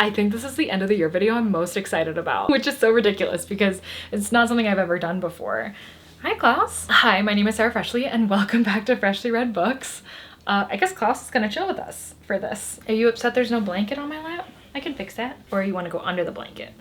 I think this is the end of the year video I'm most excited about, which is so ridiculous because it's not something I've ever done before. Hi, Klaus. Hi, my name is Sarah Freshly, and welcome back to Freshly Read Books. I guess Klaus is gonna chill with us for this. Are you upset there's no blanket on my lap? I can fix that. Or you wanna go under the blanket?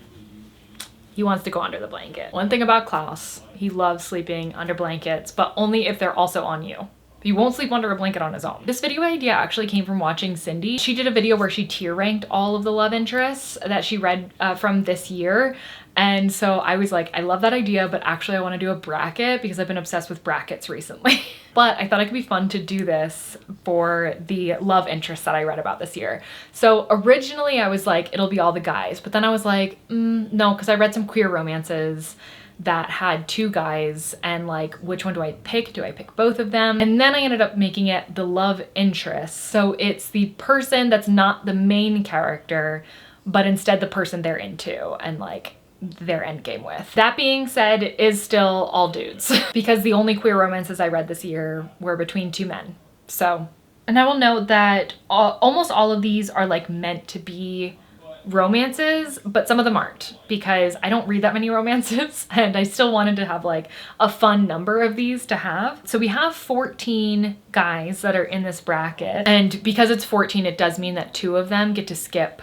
He wants to go under the blanket. One thing about Klaus, he loves sleeping under blankets, but only if they're also on you. He won't sleep under a blanket on his own. This video idea actually came from watching Cindy. She did a video where she tier ranked all of the love interests that she read from this year. And so I was like, I love that idea, but actually I want to do a bracket because I've been obsessed with brackets recently. But I thought it could be fun to do this for the love interests that I read about this year. So originally I was like, it'll be all the guys, but then I was like, no, because I read some queer romances that had two guys and like, which one do I pick? Do I pick both of them? And then I ended up making it the love interest. So it's the person that's not the main character, but instead the person they're into and like their end game with. That being said, it is still all dudes because the only queer romances I read this year were between two men. So, and I will note that almost all of these are like meant to be romances, but some of them aren't because I don't read that many romances and I still wanted to have like a fun number of these to have. So we have 14 guys that are in this bracket, and because it's 14, it does mean that 2 of them get to skip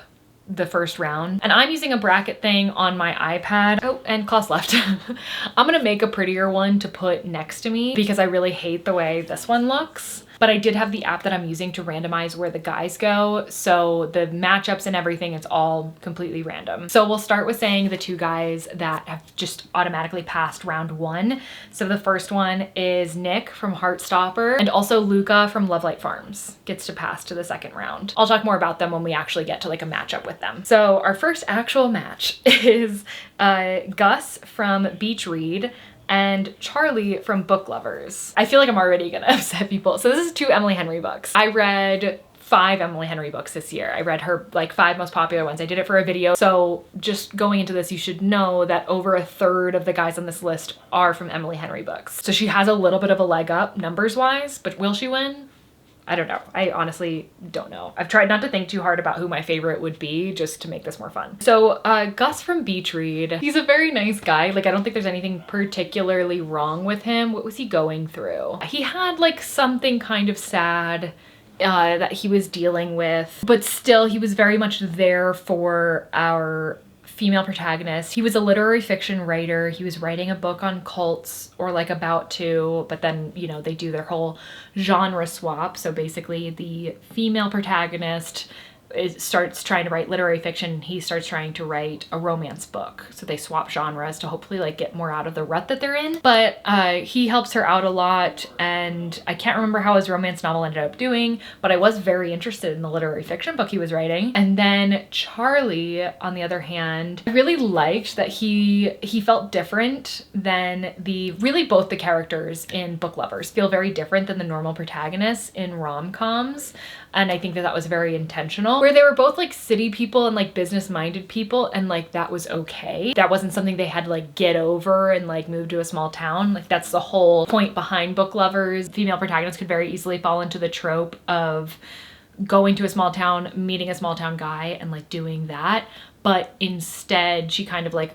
the first round. And I'm using a bracket thing on my iPad. Oh, and Klaus left. I'm gonna make a prettier one to put next to me because I really hate the way this one looks. But I did have the app that I'm using to randomize where the guys go. So the matchups and everything, it's all completely random. So we'll start with saying the 2 guys that have just automatically passed round 1. So the first one is Nick from Heartstopper, and also Luca from Lovelight Farms gets to pass to the second round. I'll talk more about them when we actually get to like a matchup with them. So our first actual match is Gus from Beach Read and Charlie from Book Lovers. I feel like I'm already gonna upset people. So this is 2 Emily Henry books. I read 5 Emily Henry books this year. I read her like 5 most popular ones. I did it for a video. So just going into this, you should know that over 1/3 of the guys on this list are from Emily Henry books. So she has a little bit of a leg up numbers wise, but will she win? I don't know. I honestly don't know. I've tried not to think too hard about who my favorite would be just to make this more fun. So Gus from Beach Read, he's a very nice guy. Like I don't think there's anything particularly wrong with him. What was he going through? He had like something kind of sad that he was dealing with, but still he was very much there for our female protagonist. He was a literary fiction writer. He was writing a book on cults, or like about to, but then, you know, they do their whole genre swap. So basically the female protagonist starts trying to write literary fiction. He starts trying to write a romance book. So they swap genres to hopefully like get more out of the rut that they're in. But he helps her out a lot, and I can't remember how his romance novel ended up doing, but I was very interested in the literary fiction book he was writing. And then Charlie, on the other hand, I really liked that he felt different than both the characters in Book Lovers feel very different than the normal protagonists in rom-coms. And I think that was very intentional, where they were both like city people and like business-minded people, and like that was okay. That wasn't something they had to like get over and like move to a small town. Like that's the whole point behind Book Lovers. Female protagonists could very easily fall into the trope of going to a small town, meeting a small town guy and like doing that. But instead she kind of like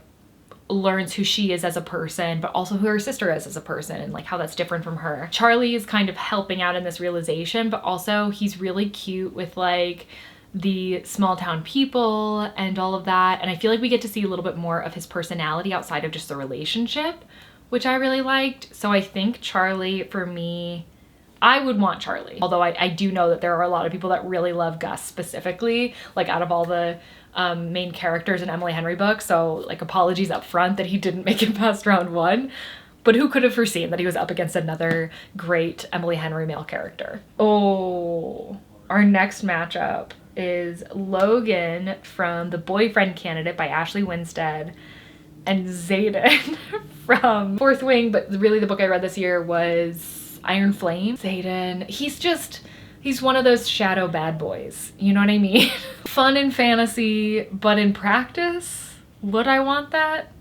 learns who she is as a person, but also who her sister is as a person, and like how that's different from her. Charlie is kind of helping out in this realization, but also he's really cute with like the small town people and all of that. And I feel like we get to see a little bit more of his personality outside of just the relationship, which I really liked. So I think Charlie, for me, I would want Charlie. Although I do know that there are a lot of people that really love Gus specifically, like out of all the main characters in Emily Henry books. So like apologies up front that he didn't make it past round 1. But who could have foreseen that he was up against another great Emily Henry male character? Oh, our next matchup is Logan from The Boyfriend Candidate by Ashley Winstead and Zayden from Fourth Wing, but really the book I read this year was Iron Flame. Zayden, he's one of those shadow bad boys. You know what I mean? Fun in fantasy, but in practice, would I want that?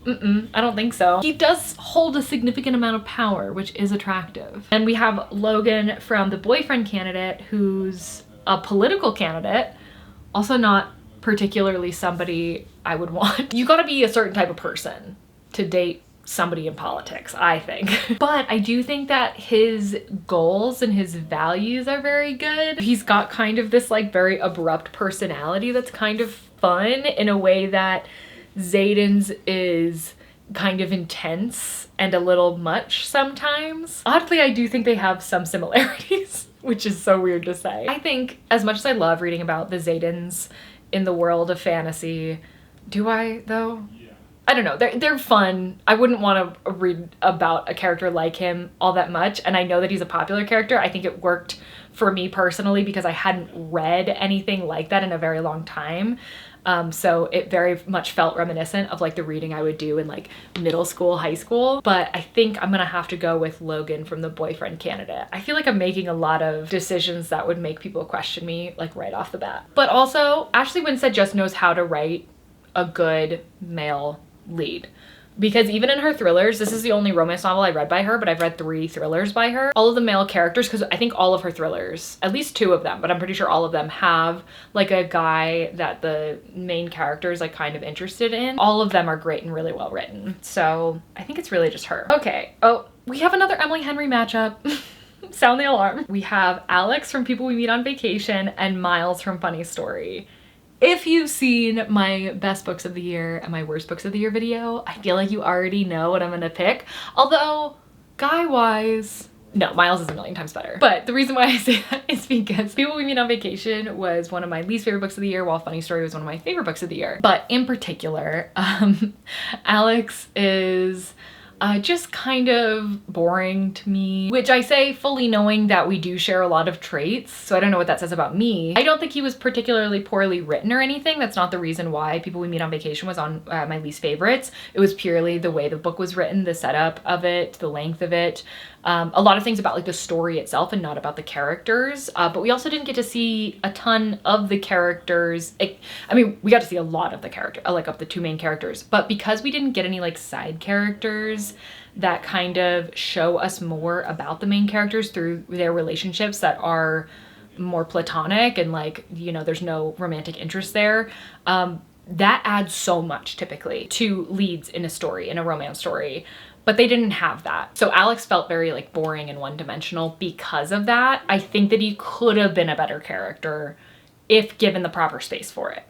I don't think so. He does hold a significant amount of power, which is attractive. And we have Logan from The Boyfriend Candidate, who's a political candidate, Also not particularly somebody I would want. You gotta be a certain type of person to date somebody in politics, I think. But I do think that his goals and his values are very good. He's got kind of this like very abrupt personality that's kind of fun in a way that Xaden's is kind of intense and a little much sometimes. Oddly, I do think they have some similarities, which is so weird to say. I think as much as I love reading about the Xadens in the world of fantasy, do I though? I don't know, they're fun. I wouldn't want to read about a character like him all that much, and I know that he's a popular character. I think it worked for me personally because I hadn't read anything like that in a very long time. So it very much felt reminiscent of like the reading I would do in like middle school, high school. But I think I'm gonna have to go with Logan from The Boyfriend Candidate. I feel like I'm making a lot of decisions that would make people question me like right off the bat. But also, Ashley Winstead just knows how to write a good male lead. Because even in her thrillers, this is the only romance novel I read by her, but I've read 3 thrillers by her. All of the male characters, because I think all of her thrillers, at least 2 of them, but I'm pretty sure all of them have like a guy that the main character is like kind of interested in. All of them are great and really well written. So I think it's really just her. Okay. Oh, we have another Emily Henry matchup. Sound the alarm. We have Alex from People We Meet on Vacation and Miles from Funny Story. If you've seen my best books of the year and my worst books of the year video, I feel like you already know what I'm gonna pick. Although, guy-wise, no, Miles is a million times better. But the reason why I say that is because People We Meet on Vacation was one of my least favorite books of the year, while Funny Story was one of my favorite books of the year. But in particular, Alex is just kind of boring to me, which I say fully knowing that we do share a lot of traits, so I don't know what that says about me. I don't think he was particularly poorly written or anything. That's not the reason why People We Meet on Vacation was on my least favorites. It was purely the way the book was written, the setup of it, the length of it. A lot of things about like the story itself and not about the characters, but we also didn't get to see a ton of the characters. I mean, we got to see a lot of the character, like of the 2 main characters, but because we didn't get any like side characters that kind of show us more about the main characters through their relationships that are more platonic and like, you know, there's no romantic interest there, that adds so much typically to leads in a story, in a romance story. But they didn't have that. So Alex felt very like boring and one-dimensional because of that. I think that he could have been a better character if given the proper space for it.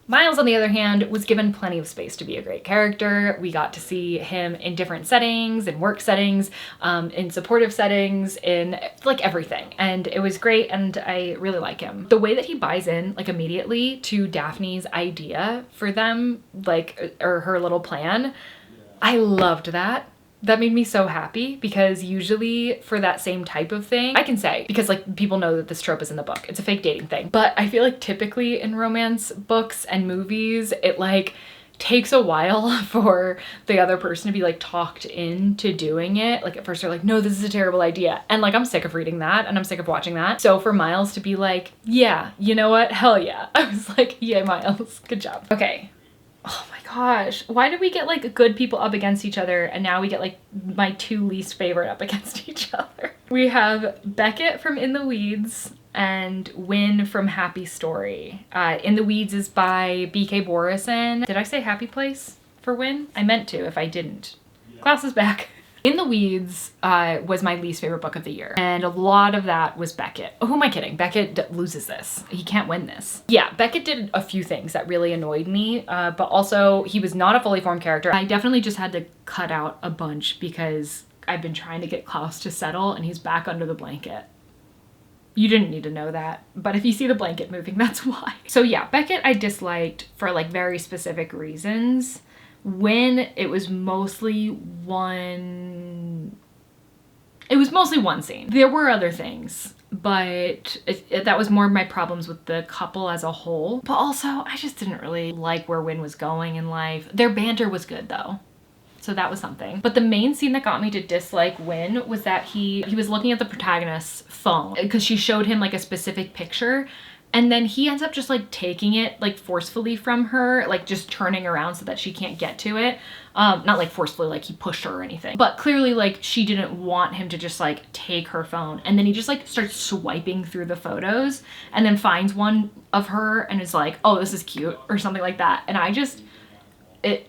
Miles, on the other hand, was given plenty of space to be a great character. We got to see him in different settings, in work settings, in supportive settings, in like everything. And it was great, and I really like him. The way that he buys in like immediately to Daphne's idea for them, like, or her little plan, I loved that. That made me so happy, because usually for that same type of thing, I can say, because like people know that this trope is in the book, it's a fake dating thing. But I feel like typically in romance books and movies, it like takes a while for the other person to be like talked into doing it. Like at first they're like, no, this is a terrible idea. And like, I'm sick of reading that and I'm sick of watching that. So for Miles to be like, yeah, you know what? Hell yeah. I was like, yeah, Miles, good job. Okay. Oh my gosh, why did we get like good people up against each other and now we get like my 2 least favorite up against each other? We have Beckett from In the Weeds and Win from Happy Story. In the Weeds is by B.K. Borison. Did I say Happy Place for Win? I meant to if I didn't. Class is back. In the Weeds was my least favorite book of the year, and a lot of that was Beckett. Oh, who am I kidding? Beckett loses this. He can't win this. Yeah, Beckett did a few things that really annoyed me, but also he was not a fully formed character. I definitely just had to cut out a bunch because I've been trying to get Klaus to settle and he's back under the blanket. You didn't need to know that, but if you see the blanket moving, that's why. So yeah, Beckett I disliked for like very specific reasons. When it was mostly one scene. There were other things, but that was more of my problems with the couple as a whole. But also, I just didn't really like where Win was going in life. Their banter was good though, so that was something. But the main scene that got me to dislike Win was that he was looking at the protagonist's phone because she showed him like a specific picture, And then he ends up just like taking it like forcefully from her, like just turning around so that she can't get to it. Not like forcefully, like he pushed her or anything, but clearly like she didn't want him to just like take her phone. And then he just like starts swiping through the photos and then finds one of her and is like, oh, this is cute or something like that. And it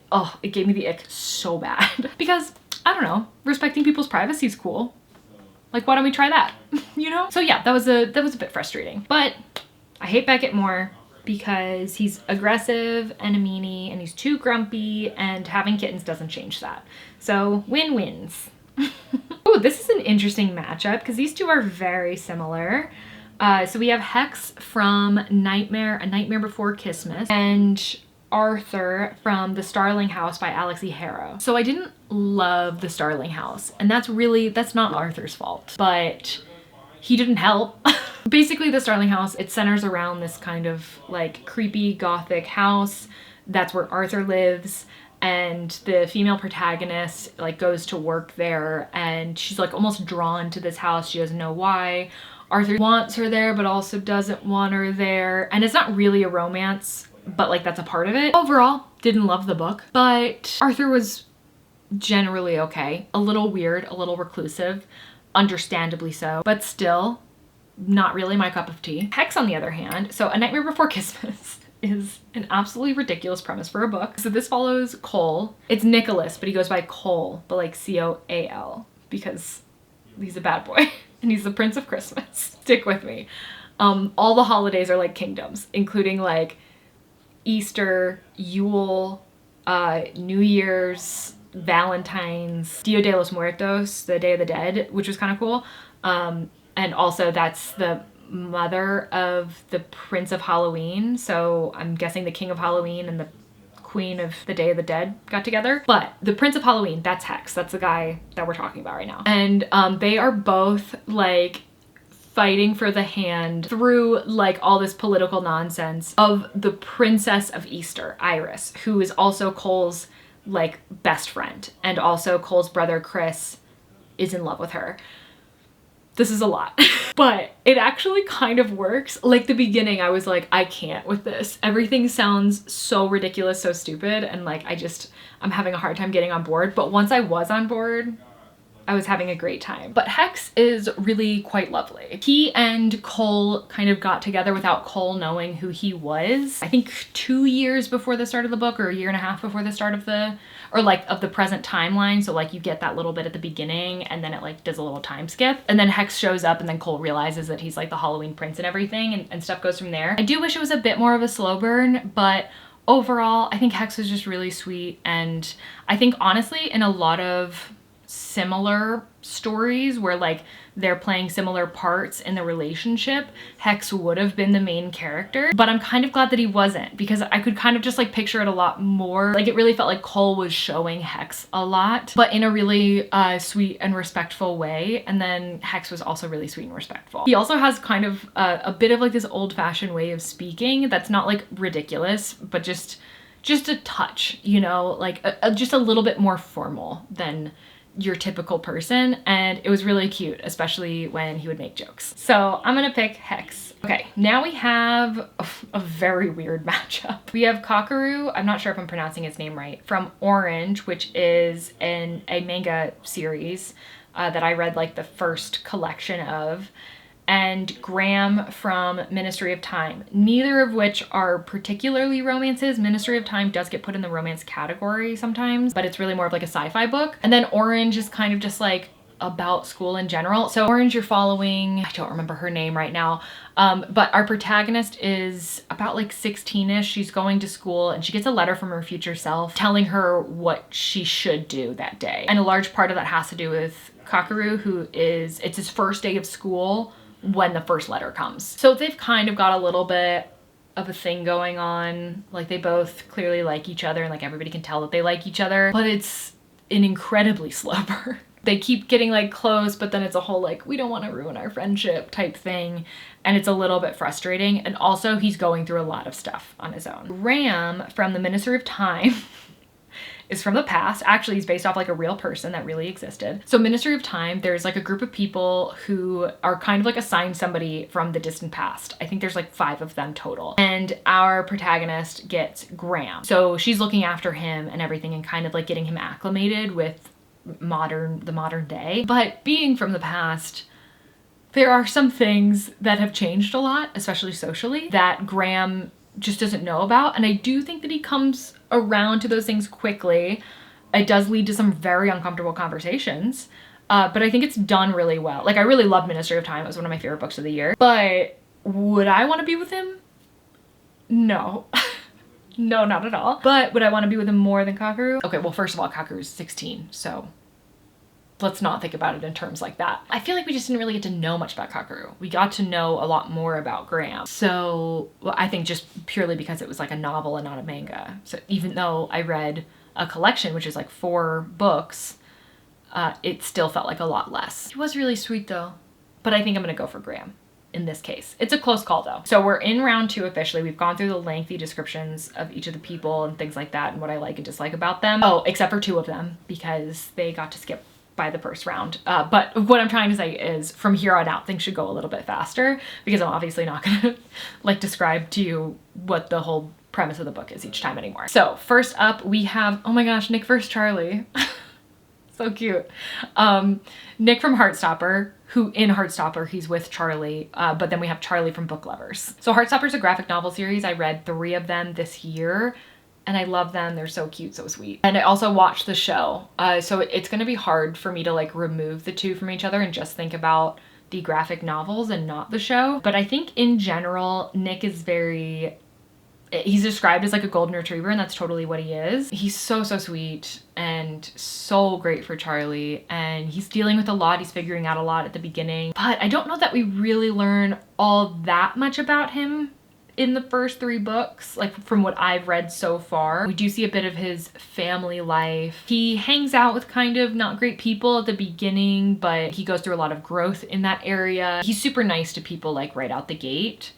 gave me the ick so bad because I don't know, respecting people's privacy is cool. Like, why don't we try that? You know? So yeah, that was a bit frustrating, but I hate Beckett more because he's aggressive and a meanie and he's too grumpy, and having kittens doesn't change that. So win-wins. Oh, this is an interesting matchup because these two are very similar. So we have Hex from A Nightmare Before Christmas and Arthur from The Starling House by Alex E. Harrow. So I didn't love The Starling House, and that's not Arthur's fault, but he didn't help. Basically, The Starling House, it centers around this kind of like creepy gothic house. That's where Arthur lives, and the female protagonist like goes to work there, and she's like almost drawn to this house. She doesn't know why. Arthur wants her there, but also doesn't want her there. And it's not really a romance, but like that's a part of it. Overall, didn't love the book, but Arthur was generally okay. A little weird, a little reclusive, understandably so, but still not really my cup of tea. Hex, on the other hand, so A Nightmare Before Christmas is an absolutely ridiculous premise for a book. So this follows Cole. It's Nicholas, but he goes by Cole, but like C-O-A-L, because he's a bad boy and he's the Prince of Christmas. Stick with me. All the holidays are like kingdoms, including like Easter, Yule, New Year's, Valentine's, Dia de los Muertos, the Day of the Dead, which was kind of cool. And also that's the mother of the Prince of Halloween. So I'm guessing the King of Halloween and the Queen of the Day of the Dead got together. But the Prince of Halloween, that's Hex. That's the guy that we're talking about right now. And they are both like fighting for the hand through like all this political nonsense of the Princess of Easter, Iris, who is also Cole's like best friend. And also Cole's brother, Chris, is in love with her. This is a lot, but it actually kind of works. Like the beginning, I was like, I can't with this. Everything sounds so ridiculous, so stupid. And like, I'm having a hard time getting on board. But once I was on board, I was having a great time. But Hex is really quite lovely. He and Cole kind of got together without Cole knowing who he was. I think 2 years before the start of the book, or a year and a half before the start of of the present timeline. So like you get that little bit at the beginning and then it like does a little time skip. And then Hex shows up and then Cole realizes that he's like the Halloween prince and everything, and stuff goes from there. I do wish it was a bit more of a slow burn, but overall, I think Hex was just really sweet. And I think honestly, in a lot of similar stories where like they're playing similar parts in the relationship, Hex would have been the main character. But I'm kind of glad that he wasn't, because I could kind of just like picture it a lot more. Like it really felt like Cole was showing Hex a lot, but in a really sweet and respectful way. And then Hex was also really sweet and respectful. He also has kind of a bit of like this old-fashioned way of speaking that's not like ridiculous, but just a touch, you know, like just a little bit more formal than your typical person, and it was really cute, especially when he would make jokes. So I'm gonna pick Hex. Okay, now we have a very weird matchup. We have Kakaru, I'm not sure if I'm pronouncing his name right, from Orange, which is a manga series that I read like the first collection of, and Graham from Ministry of Time, neither of which are particularly romances. Ministry of Time does get put in the romance category sometimes, but it's really more of like a sci-fi book. And then Orange is kind of just like about school in general. So Orange, you're following, I don't remember her name right now, but our protagonist is about like 16-ish. She's going to school and she gets a letter from her future self telling her what she should do that day. And a large part of that has to do with Kakaru, it's his first day of school when the first letter comes. So they've kind of got a little bit of a thing going on. Like they both clearly like each other and like everybody can tell that they like each other, but it's an incredibly slow burn. They keep getting like close, but then it's a whole like, we don't want to ruin our friendship type thing. And it's a little bit frustrating. And also he's going through a lot of stuff on his own. Ram from the Ministry of Time is from the past. Actually, he's based off like a real person that really existed. So Ministry of Time, there's like a group of people who are kind of like assigned somebody from the distant past. I think there's like 5 of them total. And our protagonist gets Graham. So she's looking after him and everything and kind of like getting him acclimated with the modern day. But being from the past, there are some things that have changed a lot, especially socially, that Graham just doesn't know about. And I do think that he comes around to those things quickly. It does lead to some very uncomfortable conversations, but I think it's done really well. Like, I really love Ministry of Time. It was one of my favorite books of the year. But would I want to be with him? No. No, not at all. But would I want to be with him more than Kakeru? Okay, well, first of all, Kakeru's 16, so let's not think about it in terms like that. I feel like we just didn't really get to know much about Kakeru. We got to know a lot more about Graham. So, well, I think just purely because it was like a novel and not a manga. So even though I read a collection, which is like 4 books, it still felt like a lot less. He was really sweet though. But I think I'm gonna go for Graham in this case. It's a close call though. So we're in round 2 officially. We've gone through the lengthy descriptions of each of the people and things like that and what I like and dislike about them. Oh, except for 2 of them because they got to skip by the first round. But what I'm trying to say is from here on out, things should go a little bit faster because I'm obviously not gonna like describe to you what the whole premise of the book is each time anymore. So first up we have, oh my gosh, Nick versus Charlie. So cute. Nick from Heartstopper, who in Heartstopper, he's with Charlie, but then we have Charlie from Book Lovers. So Heartstopper's a graphic novel series. I read 3 of them this year and I love them. They're so cute, so sweet. And I also watched the show. So it's gonna be hard for me to like remove the 2 from each other and just think about the graphic novels and not the show. But I think in general, Nick is he's described as like a golden retriever and that's totally what he is. He's so sweet and so great for Charlie and he's dealing with a lot. He's figuring out a lot at the beginning, but I don't know that we really learn all that much about him in the first 3 books, like from what I've read so far. We do see a bit of his family life. He hangs out with kind of not great people at the beginning, but he goes through a lot of growth in that area. He's super nice to people like right out the gate.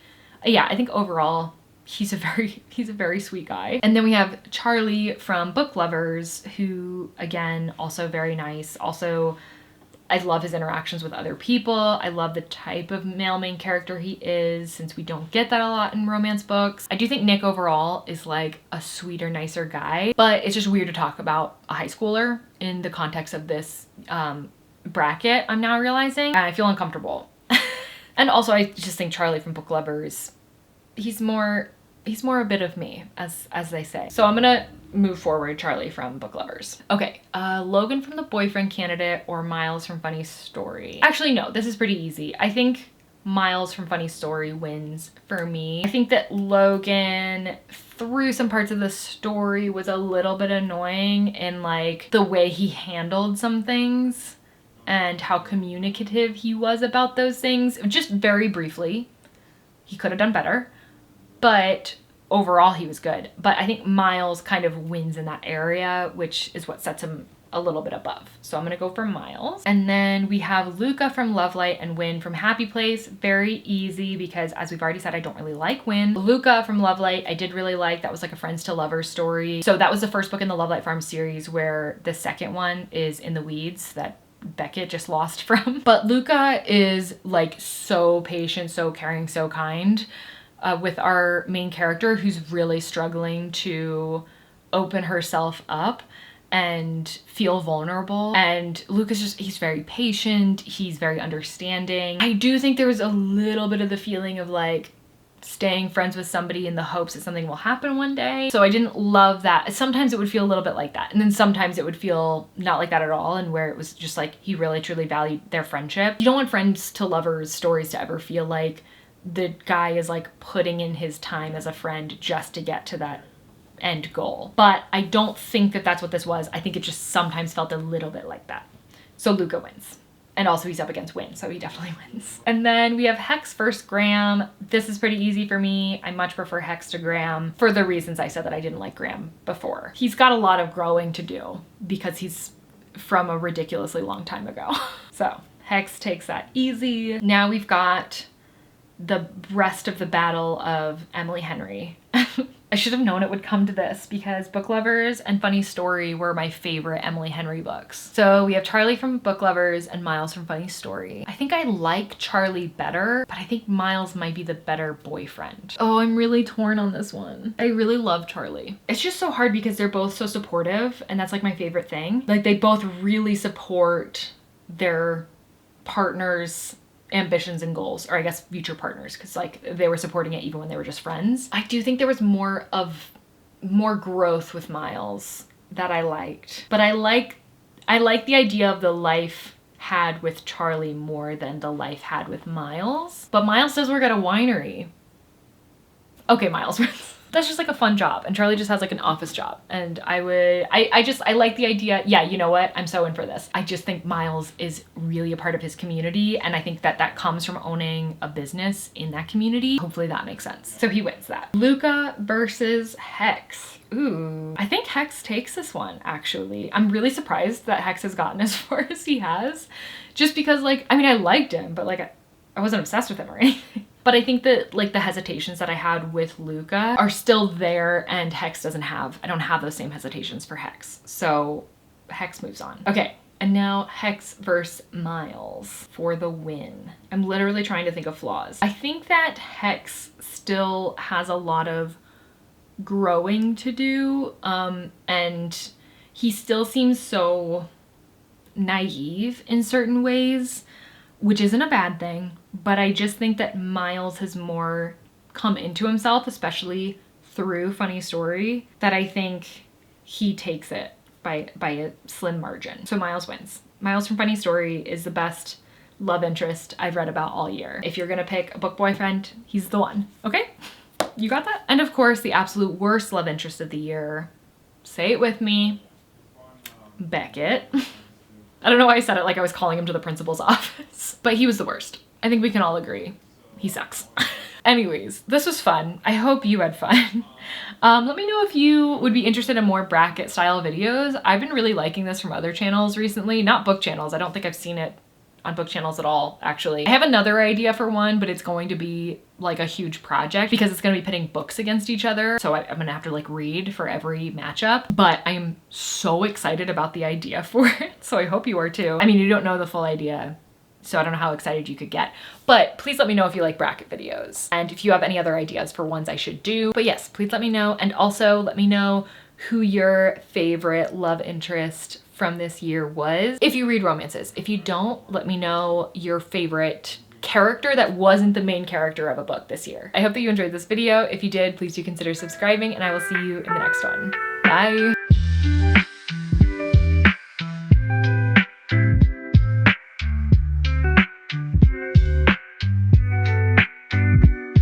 Yeah, I think overall, he's a very sweet guy. And then we have Charlie from Book Lovers, who again, also very nice. Also, I love his interactions with other people. I love the type of male main character he is, since we don't get that a lot in romance books. I do think Nick overall is like a sweeter, nicer guy, but it's just weird to talk about a high schooler in the context of this bracket, I'm now realizing. And I feel uncomfortable. And also I just think Charlie from Book Lovers, he's more a bit of me, as they say. So I'm gonna move forward Charlie from Book Lovers. Okay, Logan from The Boyfriend Candidate or Miles from Funny Story. Actually, no, this is pretty easy. I think Miles from Funny Story wins for me. I think that Logan, through some parts of the story, was a little bit annoying in like the way he handled some things and how communicative he was about those things. Just very briefly, he could have done better. But overall he was good. But I think Miles kind of wins in that area, which is what sets him a little bit above. So I'm gonna go for Miles. And then we have Luca from Lovelight and Win from Happy Place. Very easy because, as we've already said, I don't really like Win. Luca from Lovelight, I did really like. That was like a friends to lovers story. So that was the first book in the Lovelight Farm series, where the second one is In the Weeds that Beckett just lost from. But Luca is like so patient, so caring, so kind. With our main character who's really struggling to open herself up and feel vulnerable. And Luca's he's very patient, he's very understanding. I do think there was a little bit of the feeling of like staying friends with somebody in the hopes that something will happen one day. So I didn't love that. Sometimes it would feel a little bit like that. And then sometimes it would feel not like that at all, and where it was just like he really truly valued their friendship. You don't want friends to lovers stories to ever feel like the guy is like putting in his time as a friend just to get to that end goal. But I don't think that that's what this was. I think it just sometimes felt a little bit like that. So Luca wins. And also he's up against Win, so he definitely wins. And then we have Hex versus Graham. This is pretty easy for me. I much prefer Hex to Graham for the reasons I said that I didn't like Graham before. He's got a lot of growing to do because he's from a ridiculously long time ago. So Hex takes that easy. Now we've got the rest of the battle of Emily Henry. I should have known it would come to this because Book Lovers and Funny Story were my favorite Emily Henry books. So we have Charlie from Book Lovers and Miles from Funny Story. I think I like Charlie better, but I think Miles might be the better boyfriend. Oh, I'm really torn on this one. I really love Charlie. It's just so hard because they're both so supportive, and that's like my favorite thing. Like, they both really support their partners' ambitions and goals, or I guess future partners, because like they were supporting it even when they were just friends. I do think there was more growth with Miles that I liked, but I like the idea of the life had with Charlie more than the life had with Miles. But Miles does work at a winery. Okay, Miles wins. That's just like a fun job, and Charlie just has like an office job, and I like the idea. Yeah, you know what? I'm so in for this. I just think Miles is really a part of his community, and I think that comes from owning a business in that community. Hopefully that makes sense. So he wins that. Luca versus Hex. Ooh, I think Hex takes this one, actually. I'm really surprised that Hex has gotten as far as he has, just because, like, I mean, I liked him, but like I wasn't obsessed with him or anything. But I think that like the hesitations that I had with Luca are still there, and Hex doesn't have, I don't have those same hesitations for Hex. So Hex moves on. Okay, and now Hex versus Miles for the win. I'm literally trying to think of flaws. I think that Hex still has a lot of growing to do, and he still seems so naive in certain ways, which isn't a bad thing, but I just think that Miles has more come into himself, especially through Funny Story, that I think he takes it by a slim margin. So Miles wins. Miles from Funny Story is the best love interest I've read about all year. If you're gonna pick a book boyfriend, he's the one, okay? You got that? And of course, the absolute worst love interest of the year, say it with me, Beckett. I don't know why I said it like I was calling him to the principal's office, but he was the worst. I think we can all agree. He sucks. Anyways, this was fun. I hope you had fun. Let me know if you would be interested in more bracket style videos. I've been really liking this from other channels recently, not book channels. I don't think I've seen it on book channels at all, actually. I have another idea for one, but it's going to be like a huge project because it's going to be pitting books against each other. So I'm going to have to like read for every matchup, but I am so excited about the idea for it. So I hope you are too. I mean, you don't know the full idea, so I don't know how excited you could get, but please let me know if you like bracket videos and if you have any other ideas for ones I should do. But yes, please let me know. And also let me know who your favorite love interest from this year was. If you read romances, if you don't, let me know your favorite character that wasn't the main character of a book this year. I hope that you enjoyed this video. If you did, please do consider subscribing, and I will see you in the next one. Bye.